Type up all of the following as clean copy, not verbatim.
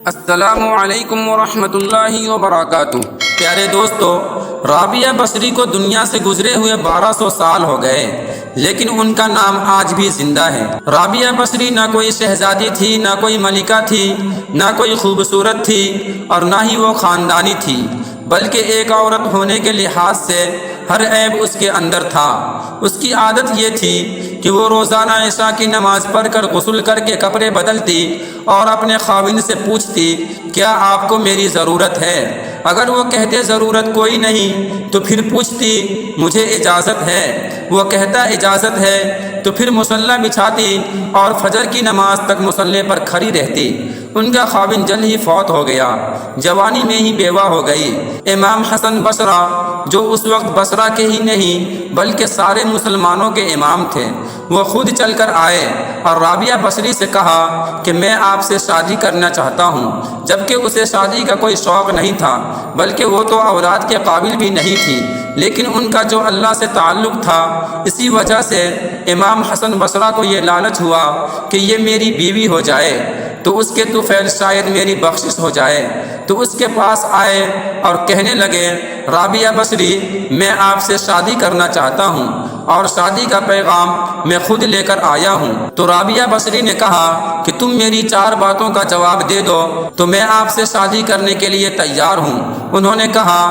السلام علیکم ورحمۃ اللہ وبرکاتہ۔ پیارے دوستو، رابعہ بصری کو دنیا سے گزرے ہوئے 1200 سال ہو گئے، لیکن ان کا نام آج بھی زندہ ہے۔ رابعہ بصری نہ کوئی شہزادی تھی، نہ کوئی ملکہ تھی، نہ کوئی خوبصورت تھی، اور نہ ہی وہ خاندانی تھی، بلکہ ایک عورت ہونے کے لحاظ سے ہر عیب اس کے اندر تھا۔ اس کی عادت یہ تھی کہ وہ روزانہ عشاء کی نماز پڑھ کر غسل کر کے کپڑے بدلتی اور اپنے خاوند سے پوچھتی، کیا آپ کو میری ضرورت ہے؟ اگر وہ کہتے ضرورت کوئی نہیں تو پھر پوچھتی، مجھے اجازت ہے؟ وہ کہتا اجازت ہے تو پھر مصلی بچھاتی اور فجر کی نماز تک مصلی پر کھڑی رہتی۔ ان کا خاوند جلد ہی فوت ہو گیا، جوانی میں ہی بیوہ ہو گئی۔ امام حسن بصرہ، جو اس وقت بصرہ کے ہی نہیں بلکہ سارے مسلمانوں کے امام تھے، وہ خود چل کر آئے اور رابعہ بصری سے کہا کہ میں آپ سے شادی کرنا چاہتا ہوں، جبکہ اسے شادی کا کوئی شوق نہیں تھا، بلکہ وہ تو اولاد کے قابل بھی نہیں تھی، لیکن ان کا جو اللہ سے تعلق تھا، اسی وجہ سے امام حسن بصرہ کو یہ لالچ ہوا کہ یہ میری بیوی ہو جائے تو اس کے طفیل شاید میری بخشش ہو جائے۔ تو اس کے پاس آئے اور کہنے لگے، رابعہ بصری، میں آپ سے شادی کرنا چاہتا ہوں اور شادی کا پیغام میں خود لے کر آیا ہوں۔ تو رابعہ بصری نے کہا کہ تم میری 4 باتوں کا جواب دے دو تو میں آپ سے شادی کرنے کے لیے تیار ہوں۔ انہوں نے کہا،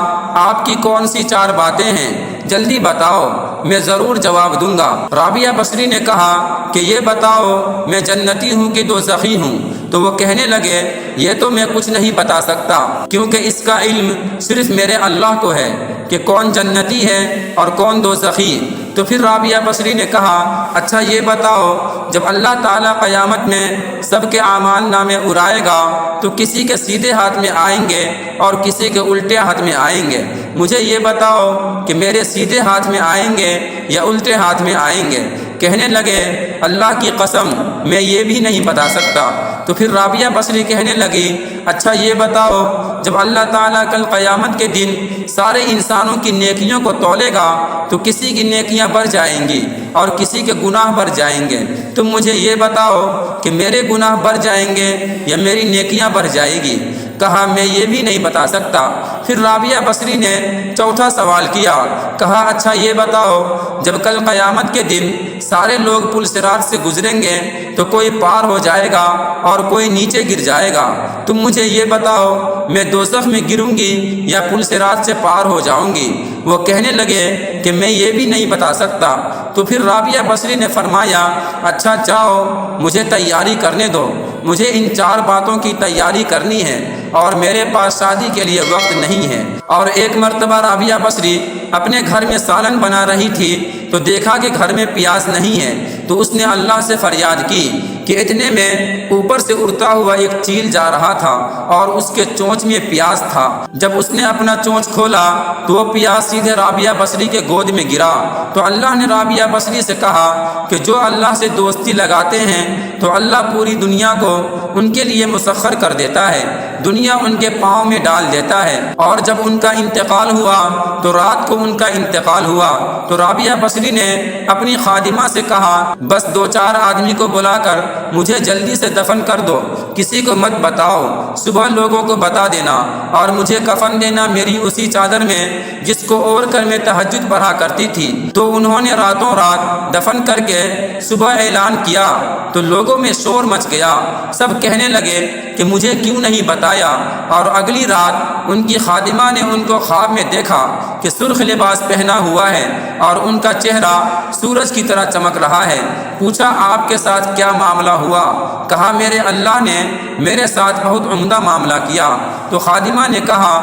آپ کی کون سی 4 باتیں ہیں؟ جلدی بتاؤ، میں ضرور جواب دوں گا۔ رابعہ بصری نے کہا کہ یہ بتاؤ، میں جنتی ہوں کہ دوزخی ہوں؟ تو وہ کہنے لگے، یہ تو میں کچھ نہیں بتا سکتا، کیونکہ اس کا علم صرف میرے اللہ کو ہے کہ کون جنتی ہے اور کون دوزخی۔ تو پھر رابعہ بصری نے کہا، اچھا یہ بتاؤ، جب اللہ تعالیٰ قیامت میں سب کے اعمال نامے اڑائے گا تو کسی کے سیدھے ہاتھ میں آئیں گے اور کسی کے الٹے ہاتھ میں آئیں گے؟ مجھے یہ بتاؤ کہ میرے سیدھے ہاتھ میں آئیں گے یا الٹے ہاتھ میں آئیں گے؟ کہنے لگے، اللہ کی قسم میں یہ بھی نہیں بتا سکتا۔ تو پھر رابعہ بصری کہنے لگی، اچھا یہ بتاؤ، جب اللہ تعالیٰ کل قیامت کے دن سارے انسانوں کی نیکیوں کو تولے گا تو کسی کی نیکیاں بڑھ جائیں گی اور کسی کے گناہ بڑھ جائیں گے، تم مجھے یہ بتاؤ کہ میرے گناہ بڑھ جائیں گے یا میری نیکیاں بڑھ جائیں گی؟ کہا، میں یہ بھی نہیں بتا سکتا۔ پھر رابعہ بصری نے چوتھا سوال کیا، کہا، اچھا یہ بتاؤ، جب کل قیامت کے دن سارے لوگ پل صراط سے گزریں گے تو کوئی پار ہو جائے گا اور کوئی نیچے گر جائے گا، تم مجھے یہ بتاؤ، میں دوزخ میں گروں گی یا پل صراط سے پار ہو جاؤں گی؟ وہ کہنے لگے کہ میں یہ بھی نہیں بتا سکتا۔ تو پھر رابعہ بصری نے فرمایا، اچھا جاؤ، مجھے تیاری کرنے دو، مجھے ان 4 باتوں کی تیاری کرنی ہے اور میرے پاس شادی کے لیے وقت نہیں ہے۔ اور ایک مرتبہ رابعہ بصری اپنے گھر میں سالن بنا رہی تھی تو دیکھا کہ گھر میں پیاز نہیں ہے، تو اس نے اللہ سے فریاد کی کہ اتنے میں اوپر سے اڑتا ہوا ایک چیل جا رہا تھا اور اس کے چونچ میں پیاز تھا۔ جب اس نے اپنا چونچ کھولا تو وہ پیاز سیدھے رابعہ بصری کے گود میں گرا۔ تو اللہ نے رابعہ بصری سے کہا کہ جو اللہ سے دوستی لگاتے ہیں تو اللہ پوری دنیا کو ان کے لیے مسخر کر دیتا ہے، دنیا ان کے پاؤں میں ڈال دیتا ہے۔ اور جب ان کا انتقال ہوا تو رات کو ان کا انتقال ہوا تو رابعہ بصری نے اپنی خادمہ سے کہا، بس 2-4 آدمی کو بلا کر مجھے جلدی سے دفن کر دو، کسی کو مت بتاؤ، صبح لوگوں کو بتا دینا اور مجھے کفن دینا میری اسی چادر میں جس کو اوڑھ کر میں تہجد پڑھا کرتی تھی۔ تو انہوں نے راتوں رات دفن کر کے صبح اعلان کیا تو لوگوں میں شور مچ گیا، سب کہنے لگے کہ مجھے کیوں نہیں بتایا۔ اور اگلی رات ان کی خادمہ نے ان کو خواب میں دیکھا کہ سرخ لباس پہنا ہوا ہے اور ان کا چہرہ سورج کی طرح چمک رہا ہے۔ پوچھا، آپ کے ساتھ کیا معاملہ ہوا؟ کہا، میرے اللہ نے میرے ساتھ بہت عمدہ معاملہ کیا۔ تو خادمہ نے کہا،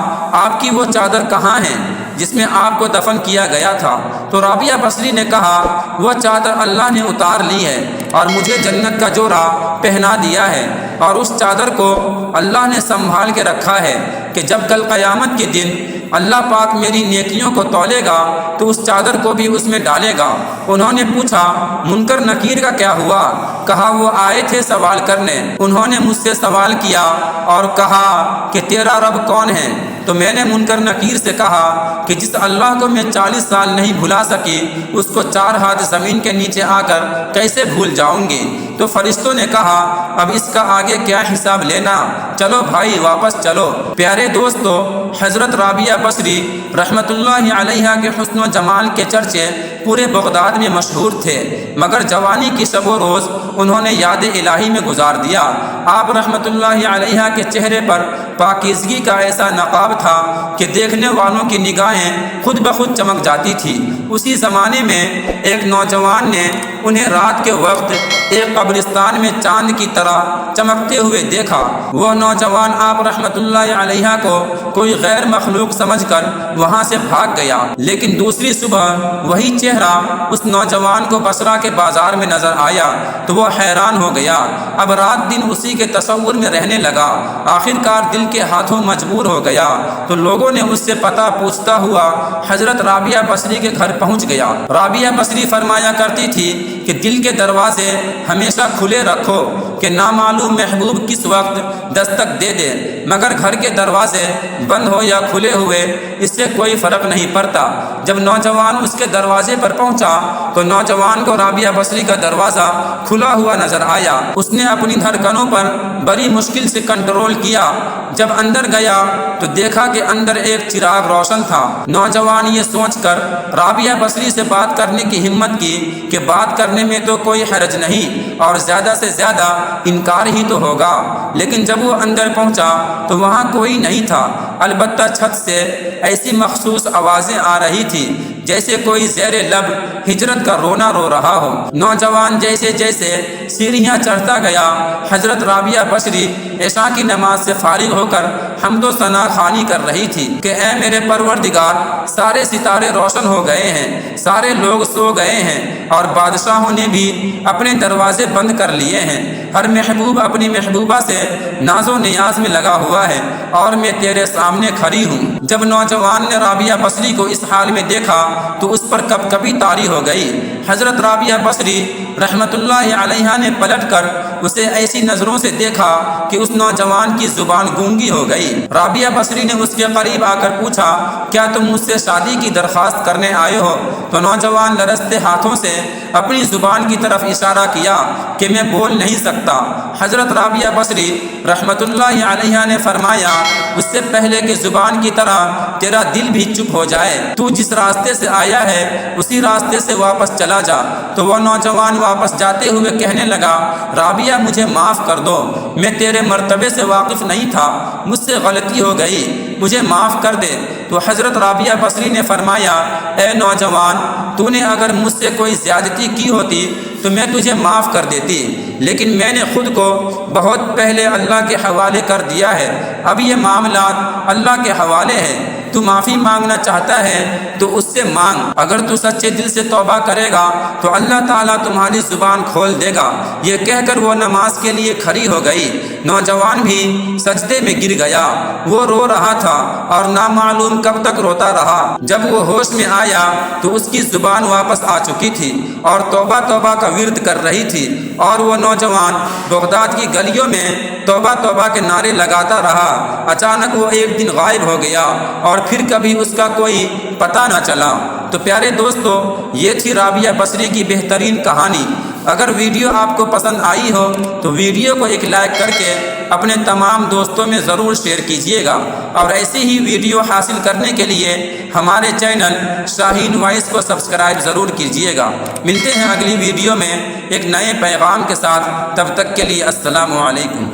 آپ کی وہ چادر کہاں ہے جس میں آپ کو دفن کیا گیا تھا؟ تو رابعہ بصری نے کہا، وہ چادر اللہ نے اتار لی ہے اور مجھے جنت کا جوڑا پہنا دیا ہے، اور اس چادر کو اللہ نے سنبھال کے رکھا ہے کہ جب کل قیامت کے دن اللہ پاک میری نیکیوں کو تولے گا تو اس چادر کو بھی اس میں ڈالے گا۔ انہوں نے پوچھا، منکر نکیر کا کیا ہوا؟ کہا، وہ آئے تھے سوال کرنے، انہوں نے مجھ سے سوال کیا اور کہا کہ تیرا رب کون ہے؟ تو میں نے منکر نکیر سے کہا کہ جس اللہ کو میں 40 سال نہیں بھلا سکی، اس کو 4 ہاتھ زمین کے نیچے آ کر کیسے بھول جاؤں؟ جاؤں گی۔ تو فرشتوں نے کہا اب اس کا آگے کیا حساب لینا، چلو بھائی واپس چلو۔ پیارے دوستو، حضرت رابعہ بصری رحمت اللہ علیہا کے حسن و جمال کے چرچے پورے بغداد میں مشہور تھے، مگر جوانی کی شب و روز انہوں نے یاد الہی میں گزار دیا۔ آپ رحمت اللہ علیہا کے چہرے پر پاکیزگی کا ایسا نقاب تھا کہ دیکھنے والوں کی نگاہیں خود بخود چمک جاتی تھی۔ اسی زمانے میں ایک نوجوان نے انہیں رات کے وقت ایک قبرستان میں چاند کی طرح چمکتے ہوئے دیکھا۔ وہ نوجوان آپ رحمت اللہ علیہ کو کوئی غیر مخلوق سمجھ کر وہاں سے بھاگ گیا، لیکن دوسری صبح وہی چہرہ اس نوجوان کو بصرہ کے بازار میں نظر آیا تو وہ حیران ہو گیا۔ اب رات دن اسی کے تصور میں رہنے لگا۔ آخر کار دل کے ہاتھوں مجبور ہو گیا تو لوگوں نے اس سے پتہ پوچھتا ہوا حضرت رابعہ بصری کے گھر پہنچ گیا۔ رابعہ بصری فرمایا کرتی تھی کہ دل کے دروازے ہمیشہ کھلے رکھو کہ نامعلوم محبوب کس وقت دستک دے دے، مگر گھر کے دروازے بند ہو یا کھلے ہوئے اس سے کوئی فرق نہیں پڑتا۔ جب نوجوان اس کے دروازے پر پہنچا تو نوجوان کو رابعہ بصری کا دروازہ کھلا ہوا نظر آیا۔ اس نے اپنی دھڑکنوں پر بڑی مشکل سے کنٹرول کیا۔ جب اندر گیا تو دیکھا کہ اندر ایک چراغ روشن تھا۔ نوجوان یہ سوچ کر رابعہ بصری سے بات کرنے کی ہمت کی کہ بات کرنے میں تو کوئی حرج نہیں اور زیادہ سے زیادہ انکار ہی تو ہوگا، لیکن جب وہ اندر پہنچا تو وہاں کوئی نہیں تھا، البتہ چھت سے ایسی مخصوص آوازیں آ رہی تھی جیسے کوئی زیر لب ہجرت کا رونا رو رہا ہو۔ نوجوان جیسے جیسے سیڑھیاں چڑھتا گیا، حضرت رابعہ بصری عشاء کی نماز سے فارغ ہو کر حمد و ثنا خوانی کر رہی تھی کہ اے میرے پروردگار، سارے ستارے روشن ہو گئے ہیں، سارے لوگ سو گئے ہیں اور بادشاہوں نے بھی اپنے دروازے بند کر لیے ہیں، ہر محبوب اپنی محبوبہ سے ناز و نیاز میں لگا ہوا ہے اور میں تیرے سامنے کھڑی ہوں۔ جب نوجوان نے رابعہ بصری کو اس حال میں دیکھا تو اس پر کب کبھی طاری ہو گئی۔ حضرت رابعہ بصری رحمت اللہ علیہ نے پلٹ کر اسے ایسی نظروں سے دیکھا کہ اس نوجوان کی زبان گونگی ہو گئی۔ رابعہ بصری نے اس کے قریب آ کر پوچھا کیا تم مجھ سے شادی کی درخواست کرنے آئے ہو؟ تو نوجوان لرزتے ہاتھوں سے اپنی زبان کی طرف اشارہ کیا کہ میں بول نہیں سکتا۔ حضرت رابعہ بصری رحمت اللہ علیہ نے فرمایا اس سے پہلے کہ زبان کی طرح تیرا دل بھی چپ ہو جائے، تو جس راستے سے آیا ہے اسی راستے سے واپس چلا جا۔ تو وہ نوجوان واپس جاتے ہوئے کہنے لگا رابعہ مجھے معاف کر دو، میں تیرے مرتبے سے واقف نہیں تھا، مجھ سے غلطی ہو گئی، مجھے معاف کر دے۔ تو حضرت رابعہ بصری نے فرمایا اے نوجوان، تو نے اگر مجھ سے کوئی زیادتی کی ہوتی تو میں تجھے معاف کر دیتی، لیکن میں نے خود کو بہت پہلے اللہ کے حوالے کر دیا ہے، اب یہ معاملات اللہ کے حوالے ہیں۔ تو معافی مانگنا چاہتا ہے تو اس سے مانگ، اگر تو سچے دل سے توبہ کرے گا تو اللہ تعالیٰ تمہاری زبان کھول دے گا۔ یہ کہہ کر وہ نماز کے لیے کھڑی ہو گئی۔ نوجوان بھی سجدے میں گر گیا، وہ رو رہا تھا اور نامعلوم کب تک روتا رہا۔ جب وہ ہوش میں آیا تو اس کی زبان واپس آ چکی تھی اور توبہ توبہ کا ورد کر رہی تھی، اور وہ نوجوان بغداد کی گلیوں میں توبہ توبہ کے نعرے لگاتا رہا۔ اچانک وہ ایک دن غائب ہو گیا اور پھر کبھی اس کا کوئی پتہ نہ چلا۔ تو پیارے دوستو، یہ تھی رابعہ بصری کی بہترین کہانی۔ اگر ویڈیو آپ کو پسند آئی ہو تو ویڈیو کو ایک لائک کر کے اپنے تمام دوستوں میں ضرور شیئر کیجیے گا، اور ایسی ہی ویڈیو حاصل کرنے کے لیے ہمارے چینل شاہین وائس کو سبسکرائب ضرور کیجیے گا۔ ملتے ہیں اگلی ویڈیو میں ایک نئے پیغام کے ساتھ، تب تک کے لیے السلام علیکم۔